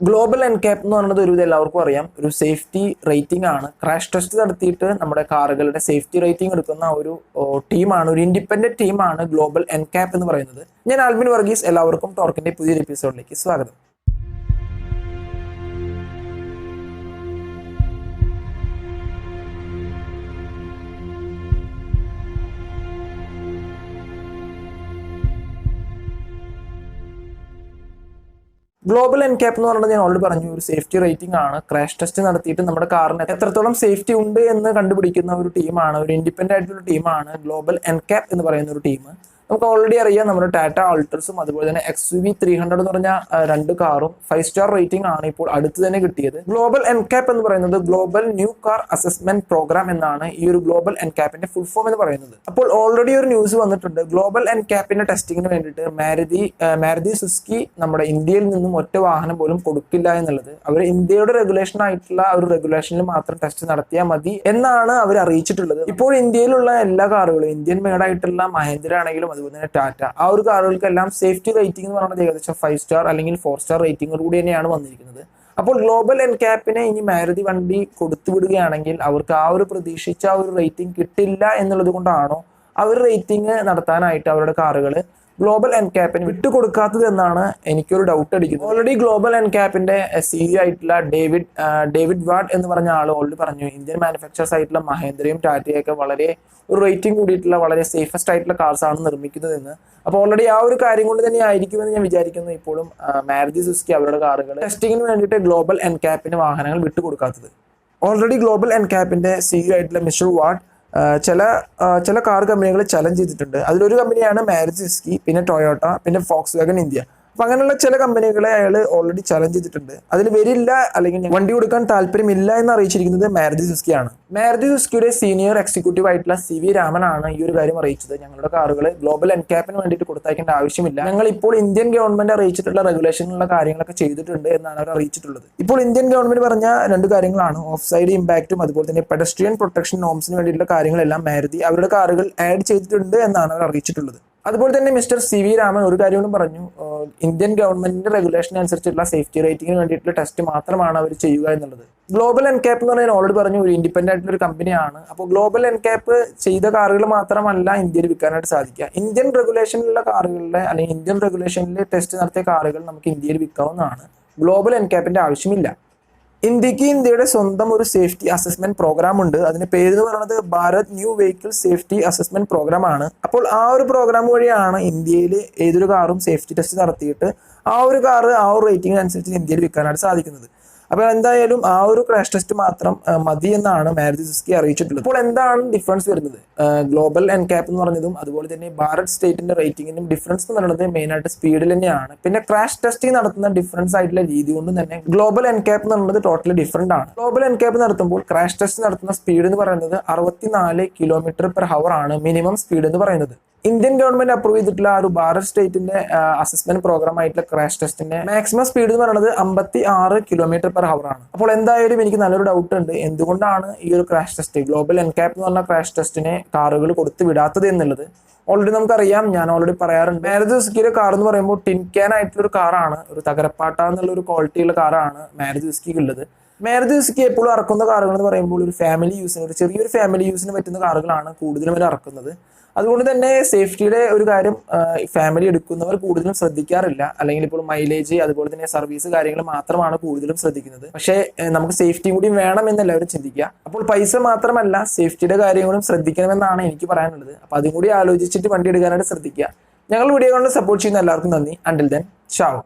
Global NCAP എന്ന് പറയുന്നത് ഒരു എല്ലാവർക്കും അറിയാം, ഒരു സേഫ്റ്റി റേറ്റിംഗ് ആണ്. ക്രാഷ് ടെസ്റ്റ് നടത്തിയിട്ട് നമ്മുടെ കാറുകളുടെ സേഫ്റ്റി റേറ്റിംഗ് എടുക്കുന്ന ഒരു ടീമാണ്, ഒരു ഇൻഡിപെൻഡന്റ് ടീമാണ് ഗ്ലോബൽ എൻകാപ്പ് എന്ന് പറയുന്നത്. ഞാൻ ആൽബിൻ വർഗീസ്, എല്ലാവർക്കും ടോർക്കിന്റെ പുതിയൊരു എപ്പിസോഡിലേക്ക് സ്വാഗതം. ഗ്ലോബൽ എൻകാപ്പ് എന്ന് പറയുന്നത് ഞാൻ ഓൾറെഡി പറഞ്ഞു, ഒരു സേഫ്റ്റി റേറ്റിംഗ് ആണ്. ക്രാഷ് ടെസ്റ്റ് നടത്തിയിട്ട് നമ്മുടെ കാറിന് എത്രത്തോളം സേഫ്റ്റി ഉണ്ട് എന്ന് കണ്ടുപിടിക്കുന്ന ഒരു ടീമാണ്, ഒരു ഇൻഡിപെൻഡന്റ് ആയിട്ടുള്ള ടീമാണ് ഗ്ലോബൽ എൻകാപ്പ് എന്ന് പറയുന്ന ഒരു ടീം. നമുക്ക് ഓൾറെഡി അറിയാം, നമ്മുടെ ടാറ്റ അൾട്രസും അതുപോലെ തന്നെ XUV 300 എന്ന് പറഞ്ഞ രണ്ട് കാറും 5 സ്റ്റാർ റേറ്റിംഗ് ആണ് ഇപ്പോൾ അടുത്ത് തന്നെ കിട്ടിയത്. ഗ്ലോബൽ എൻകാപ്പ് എന്ന് പറയുന്നത് Global New Car Assessment Programme എന്നാണ് ഈ ഒരു ഗ്ലോബൽ എൻകാപ്പിന്റെ ഫുൾ ഫോം എന്ന് പറയുന്നത്. അപ്പോൾ ഓൾറെഡി ഒരു ന്യൂസ് വന്നിട്ടുണ്ട്, ഗ്ലോബൽ എൻകാപ്പിന്റെ ടെസ്റ്റിങ്ങിന് വേണ്ടിയിട്ട് മാരുതി സുസുക്കി നമ്മുടെ ഇന്ത്യയിൽ നിന്നും ഒറ്റ വാഹനം പോലും കൊടുക്കില്ല എന്നുള്ളത്. അവർ ഇന്ത്യയുടെ റെഗുലേഷൻ ആയിട്ടുള്ള ഒരു റെഗുലേഷനിൽ മാത്രം ടെസ്റ്റ് നടത്തിയാൽ മതി എന്നാണ് അവർ അറിയിച്ചിട്ടുള്ളത്. ഇപ്പോൾ ഇന്ത്യയിലുള്ള എല്ലാ കാറുകളും, ഇന്ത്യൻ മെയ്ഡായിട്ടുള്ള മഹേന്ദ്ര ആണെങ്കിലും അതുപോലെ തന്നെ ടാറ്റ, ആ ഒരു കാറുകൾക്കെല്ലാം സേഫ്റ്റി റേറ്റിംഗ് എന്ന് പറയുന്നത് ഏകദേശം 5 സ്റ്റാർ അല്ലെങ്കിൽ 4 സ്റ്റാർ റേറ്റിംഗോട് കൂടി തന്നെയാണ് വന്നിരിക്കുന്നത്. അപ്പോൾ ഗ്ലോബൽ എൻകാപ്പിനെ ഇനി മാരുതി വണ്ടി കൊടുത്തുവിടുകയാണെങ്കിൽ അവർക്ക് ആ ഒരു പ്രതീക്ഷിച്ച ഒരു റേറ്റിംഗ് കിട്ടില്ല എന്നുള്ളത് കൊണ്ടാണോ അവർ റേറ്റിംഗ് നടത്താനായിട്ട് അവരുടെ കാറുകൾ ഗ്ലോബൽ എൻകാപ്പിന് വിട്ടുകൊടുക്കാത്തത് എന്നാണ് എനിക്കൊരു ഡൗട്ട് അടിക്കുന്നത്. ഓൾറെഡി ഗ്ലോബൽ എൻകാപ്പിന്റെ CEO ആയിട്ടുള്ള ഡേവിഡ് വാർഡ് എന്ന് പറഞ്ഞ ആൾ ഓൾറെഡി പറഞ്ഞു, ഇന്ത്യൻ മാനുഫാക്ചേഴ്സ് ആയിട്ടുള്ള മഹേന്ദ്രയും ടാറ്റയൊക്കെ വളരെ ഒരു റേറ്റിംഗ് കൂടിയിട്ടുള്ള വളരെ സേഫസ്റ്റ് ആയിട്ടുള്ള കാർസ് ആണ് നിർമ്മിക്കുന്നതെന്ന്. അപ്പോൾ ഓൾറെഡി ആ ഒരു കാര്യം കൊണ്ട് തന്നെ ആയിരിക്കുമെന്ന് ഞാൻ വിചാരിക്കുന്നു ഇപ്പോഴും മാരുതി സുസുക്കി അവരുടെ കാറുകൾ ടെസ്റ്റിങ്ങിന് വേണ്ടിയിട്ട് ഗ്ലോബൽ എൻകാപ്പിന് വാഹനങ്ങൾ വിട്ടുകൊടുക്കാത്തത്. ഓൾറെഡി ഗ്ലോബൽ എൻകാപ്പിന്റെ CEO ആയിട്ടുള്ള മിസ്റ്റർ വാർഡ് ചില കാർ കമ്പനികൾ ചലഞ്ച് ചെയ്തിട്ടുണ്ട്. അതിലൊരു കമ്പനിയാണ് മാരുതി സുസുക്കി, പിന്നെ ടൊയോട്ട, പിന്നെ ഫോക്സ് വാഗൺ ഇന്ത്യ. അപ്പൊ അങ്ങനെയുള്ള ചില കമ്പനികളെ അയാൾ ഓൾറെഡി ചലഞ്ച് ചെയ്തിട്ടുണ്ട്. അതിൽ വരില്ല അല്ലെങ്കിൽ വണ്ടി കൊടുക്കാൻ താല്പര്യമില്ല എന്ന് അറിയിച്ചിരിക്കുന്നത് മാരുതി സുസുക്കിയാണ്. മാരുതി സുസുക്കിയുടെ സീനിയർ എക്സിക്യൂട്ടീവ് ആയിട്ടുള്ള CV രാമനാണ് ഈ ഒരു കാര്യം അറിയിച്ചത്. ഞങ്ങളുടെ കാറുകൾ ഗ്ലോബൽ എൻകാപ്പിന് വേണ്ടിയിട്ട് കൊടുത്തയക്കേണ്ട ആവശ്യമില്ല, ഞങ്ങൾ ഇപ്പോൾ ഇന്ത്യൻ ഗവൺമെന്റ് അറിയിച്ചിട്ടുള്ള റെഗുലേഷനിലുള്ള കാര്യങ്ങളൊക്കെ ചെയ്തിട്ടുണ്ട് എന്നാണ് അവർ അറിയിച്ചിട്ടുള്ളത്. ഇപ്പോൾ ഇന്ത്യൻ ഗവൺമെന്റ് പറഞ്ഞ രണ്ട് കാര്യങ്ങളാണ്, ഓഫ് സൈഡ് ഇമ്പാക്റ്റും അതുപോലെ തന്നെ പെഡസ്ട്രിയൻ പ്രൊട്ടക്ഷൻ നോംസിന് വേണ്ടിയിട്ടുള്ള കാര്യങ്ങളെല്ലാം മാരുതി അവരുടെ കാറുകൾ ആഡ് ചെയ്തിട്ടുണ്ട് എന്നാണ് അവർ അറിയിച്ചിട്ടുള്ളത്. അതുപോലെ തന്നെ മിസ്റ്റർ CV രാമൻ ഒരു കാര്യം കൂടി പറഞ്ഞു, ഇന്ത്യൻ ഗവൺമെന്റിന്റെ റെഗുലേഷൻ അനുസരിച്ചുള്ള സേഫ്റ്റി റേറ്റിംഗിന് വേണ്ടിയിട്ടുള്ള ടെസ്റ്റ് മാത്രമാണ് അവർ ചെയ്യുക എന്നുള്ളത്. ഗ്ലോബൽ എൻകാപ്പ് എന്ന് പറഞ്ഞാൽ ഓൾറെഡി പറഞ്ഞു ഒരു ഇൻഡിപെൻഡന്റ് ആയിട്ടുള്ള ഒരു കമ്പനിയാണ്. അപ്പോൾ ഗ്ലോബൽ എൻകാപ്പ് ചെയ്ത കാറുകൾ മാത്രമല്ല ഇന്ത്യയിൽ വിൽക്കാനായിട്ട് സാധിക്കുക. ഇന്ത്യൻ റെഗുലേഷനിലുള്ള കാറുകളുടെ അല്ലെങ്കിൽ ഇന്ത്യൻ റെഗുലേഷനിൽ ടെസ്റ്റ് നടത്തിയ കാറുകൾ നമുക്ക് ഇന്ത്യയിൽ വിൽക്കാവുന്നതാണ്. ഗ്ലോബൽ എൻകാപ്പിന്റെ ആവശ്യമില്ല. ഇന്ത്യയുടെ സ്വന്തം ഒരു സേഫ്റ്റി അസസ്മെന്റ് പ്രോഗ്രാം ഉണ്ട്. അതിന്റെ പേര് എന്ന് പറയുന്നത് Bharat New Vehicle Safety Assessment Programme ആണ്. അപ്പോൾ ആ ഒരു പ്രോഗ്രാം വഴിയാണ് ഇന്ത്യയിൽ ഏതൊരു കാറും സേഫ്റ്റി ടെസ്റ്റ് നടത്തിയിട്ട് ആ ഒരു കാറ് ആ ഒരു റേറ്റിംഗ് അനുസരിച്ച് ഇന്ത്യയിൽ വിൽക്കാനായിട്ട് സാധിക്കുന്നത്. അപ്പോൾ എന്തായാലും ആ ഒരു ക്രാഷ് ടെസ്റ്റ് മാത്രം മതി എന്നാണ് മാരുതി സുസുക്കി അറിയിച്ചിട്ടുള്ളത്. ഇപ്പോൾ എന്താണ് ഡിഫറൻസ് വരുന്നത്? ഗ്ലോബൽ എൻകാപ്പ് എന്ന് പറഞ്ഞതും അതുപോലെ തന്നെ ഭാരത് സ്റ്റേറ്റിന്റെ റേറ്റിംഗിനും ഡിഫറൻസ് എന്ന് പറയുന്നത് മെയിൻ ആയിട്ട് സ്പീഡിൽ തന്നെയാണ്. പിന്നെ ക്രാഷ് ടെസ്റ്റിംഗ് നടത്തുന്ന ഡിഫറൻസ് ആയിട്ടുള്ള രീതി കൊണ്ടും തന്നെ ഗ്ലോബൽ എൻകാപ്പ് എന്ന് പറയുന്നത് ടോട്ടലി ഡിഫറെന്റ് ആണ്. ഗ്ലോബൽ എൻകാപ്പ് നടത്തുമ്പോൾ ക്രാഷ് ടെസ്റ്റ് നടത്തുന്ന സ്പീഡ് എന്ന് പറയുന്നത് 64 km/h ആണ് മിനിമം സ്പീഡ് എന്ന് പറയുന്നത്. ഇന്ത്യൻ ഗവൺമെന്റ് അപ്രൂവ് ചെയ്തിട്ടുള്ള ആ ഒരു ഭാരത് സ്റ്റേറ്റിന്റെ അസസ്മെന്റ് പ്രോഗ്രാം ആയിട്ടുള്ള ക്രാഷ് ടെസ്റ്റിന്റെ മാക്സിമം സ്പീഡ് എന്ന് പറയുന്നത് 56 km/h ആണ്. അപ്പോൾ എന്തായാലും എനിക്ക് നല്ലൊരു ഡൗട്ട് ഉണ്ട്, എന്തുകൊണ്ടാണ് ഈ ഒരു ക്രാഷ് ടെസ്റ്റ് ഗ്ലോബൽ എൻകാപ്പ് എന്ന് പറഞ്ഞ ക്രാഷ് ടെസ്റ്റിനെ കാറുകൾ കൊടുത്തു വിടാത്തത് എന്നുള്ളത്. ഓൾറെഡി നമുക്കറിയാം, ഞാൻ ഓൾറെഡി പറയാറുണ്ട്, മാരുതി സുസുക്കിയുടെ കാർ എന്ന് പറയുമ്പോൾ ടിൻ ക്യാൻ ആയിട്ടുള്ള ഒരു കാറാണ്, ഒരു തകരപ്പാട്ട എന്നുള്ള ഒരു ക്വാളിറ്റിയുള്ള കാറാണ് മാരുതി സുസുക്കിക്ക് ഉള്ളത്. മാരുതി സുസുക്കി എപ്പോഴും ഇറക്കുന്ന കാറുകൾ എന്ന് പറയുമ്പോൾ ഒരു ഫാമിലി യൂസിന്, ഒരു ചെറിയൊരു ഫാമിലി യൂസിന് പറ്റുന്ന കാറുകളാണ് കൂടുതലും അവർ ഇറക്കുന്നത്. അതുകൊണ്ട് തന്നെ സേഫ്റ്റിയുടെ ഒരു കാര്യം ഫാമിലി എടുക്കുന്നവർ കൂടുതലും ശ്രദ്ധിക്കാറില്ല. അല്ലെങ്കിൽ ഇപ്പോൾ മൈലേജ് അതുപോലെ തന്നെ സർവീസ് കാര്യങ്ങൾ മാത്രമാണ് കൂടുതലും ശ്രദ്ധിക്കുന്നത്. പക്ഷേ നമുക്ക് സേഫ്റ്റി കൂടി വേണം എന്ന് എല്ലാവരും ചിന്തിക്കുക. അപ്പോൾ പൈസ മാത്രമല്ല സേഫ്റ്റിയുടെ കാര്യങ്ങളും ശ്രദ്ധിക്കണമെന്നാണ് എനിക്ക് പറയാനുള്ളത്. അപ്പോൾ അതും കൂടി ആലോചിച്ചിട്ട് വണ്ടി എടുക്കാനായിട്ട് ശ്രദ്ധിക്കുക. ഞങ്ങൾ വീഡിയോ കൊണ്ട് സപ്പോർട്ട് ചെയ്യുന്ന എല്ലാവർക്കും നന്ദി. Until then ചാओ.